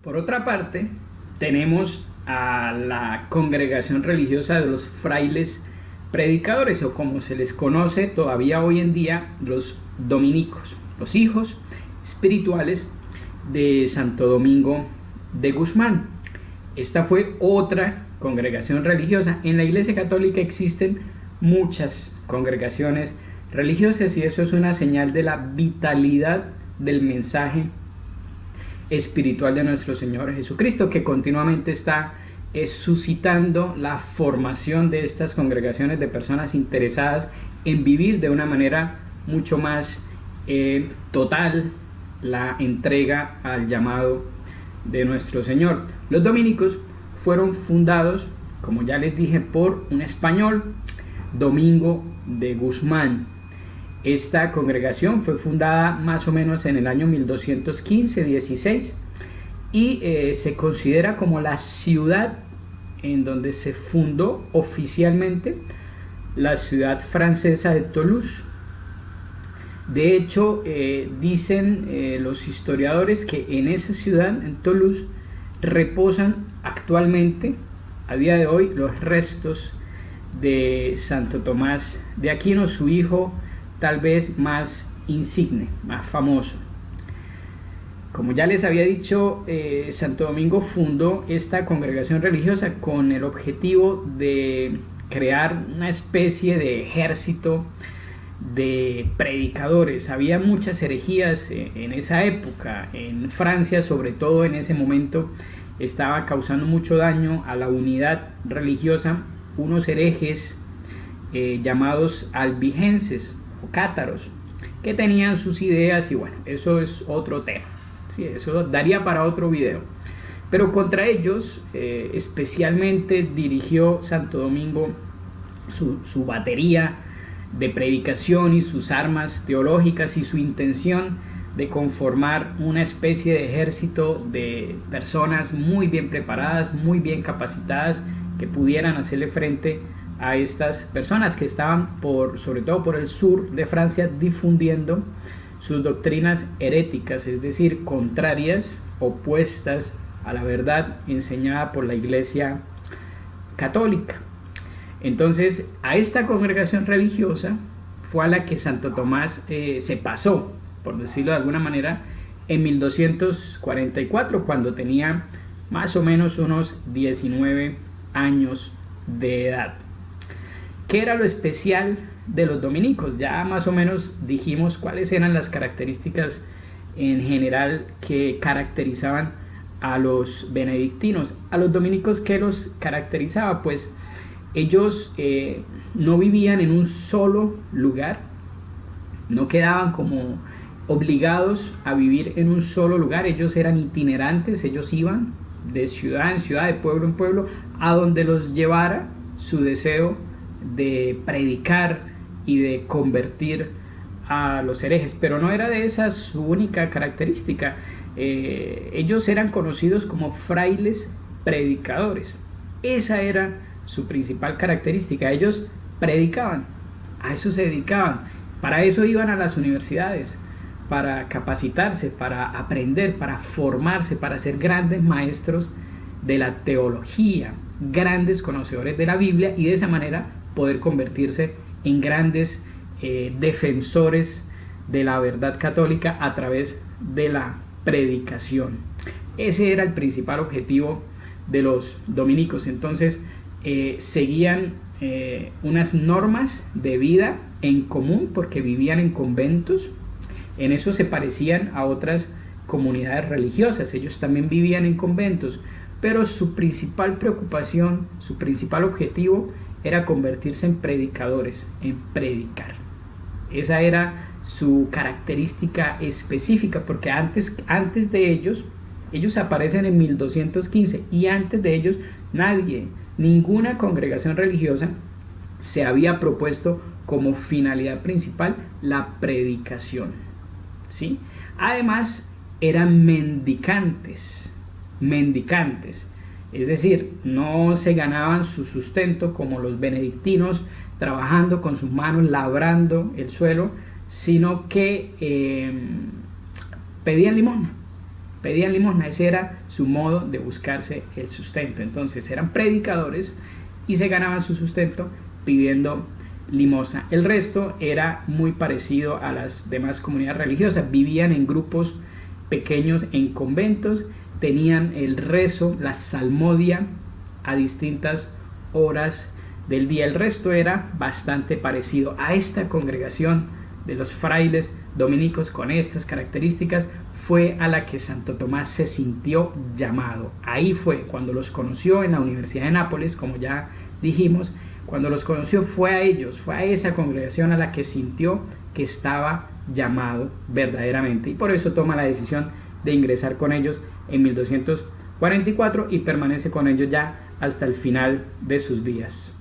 Por otra parte, tenemos a la congregación religiosa de los frailes predicadores, o como se les conoce todavía hoy en día, los dominicos, los hijos espirituales de Santo Domingo de Guzmán. Esta fue otra congregación religiosa. En la Iglesia Católica existen muchas congregaciones religiosas y eso es una señal de la vitalidad del mensaje espiritual de nuestro Señor Jesucristo, que continuamente está suscitando la formación de estas congregaciones de personas interesadas en vivir de una manera mucho más total la entrega al llamado de nuestro Señor. Los dominicos fueron fundados, como ya les dije, por un español, Domingo de Guzmán. Esta congregación fue fundada más o menos en el año 1215-16 y se considera como la ciudad en donde se fundó oficialmente la ciudad francesa de Toulouse. De hecho, dicen los historiadores que en esa ciudad, en Toulouse, reposan actualmente, a día de hoy, los restos de Santo Tomás de Aquino, su hijo tal vez más insigne, más famoso. Como ya les había dicho, Santo Domingo fundó esta congregación religiosa con el objetivo de crear una especie de ejército de predicadores. Había muchas herejías en esa época. En Francia, sobre todo en ese momento, estaba causando mucho daño a la unidad religiosa unos herejes llamados albigenses o cátaros, que tenían sus ideas, y bueno, eso es otro tema. Sí, eso daría para otro video. Pero contra ellos especialmente dirigió Santo Domingo su batería de predicación y sus armas teológicas y su intención de conformar una especie de ejército de personas muy bien preparadas, muy bien capacitadas, que pudieran hacerle frente a estas personas que estaban sobre todo por el sur de Francia difundiendo sus doctrinas heréticas, es decir, contrarias, opuestas a la verdad enseñada por la Iglesia Católica. Entonces, a esta congregación religiosa fue a la que Santo Tomás se pasó, por decirlo de alguna manera, en 1244, cuando tenía más o menos unos 19 años de edad. ¿Qué era lo especial de los dominicos? Ya más o menos dijimos cuáles eran las características en general que caracterizaban a los benedictinos. A los dominicos, ¿qué los caracterizaba? Pues ellos no vivían en un solo lugar, no quedaban como obligados a vivir en un solo lugar. Ellos eran itinerantes, ellos iban de ciudad en ciudad, de pueblo en pueblo, a donde los llevara su deseo de predicar y de convertir a los herejes. Pero no era de esa su única característica. Ellos eran conocidos como frailes predicadores. Esa era su principal característica. Ellos predicaban, a eso se dedicaban, para eso iban a las universidades, para capacitarse, para aprender, para formarse, para ser grandes maestros de la teología, grandes conocedores de la Biblia, y de esa manera poder convertirse en grandes defensores de la verdad católica a través de la predicación. Ese era el principal objetivo de los dominicos. Entonces seguían unas normas de vida en común porque vivían en conventos. En eso se parecían a otras comunidades religiosas. Ellos también vivían en conventos, pero su principal preocupación, su principal objetivo era convertirse en predicadores, en predicar. Esa era su característica específica, porque antes de ellos aparecen en 1215, y antes de ellos ninguna congregación religiosa se había propuesto como finalidad principal la predicación, ¿sí? Además, eran mendicantes, es decir, no se ganaban su sustento como los benedictinos trabajando con sus manos, labrando el suelo, sino que pedían limosna. Pedían limosna, ese era su modo de buscarse el sustento. Entonces eran predicadores y se ganaban su sustento pidiendo limosna. El resto era muy parecido a las demás comunidades religiosas, vivían en grupos pequeños en conventos, tenían el rezo, la salmodia a distintas horas del día. El resto era bastante parecido a esta congregación de los frailes dominicos con estas características. Fue a la que Santo Tomás se sintió llamado. Ahí fue cuando los conoció en la Universidad de Nápoles, como ya dijimos. Cuando los conoció fue a ellos, fue a esa congregación a la que sintió que estaba llamado verdaderamente, y por eso toma la decisión de ingresar con ellos en 1244 y permanece con ellos ya hasta el final de sus días.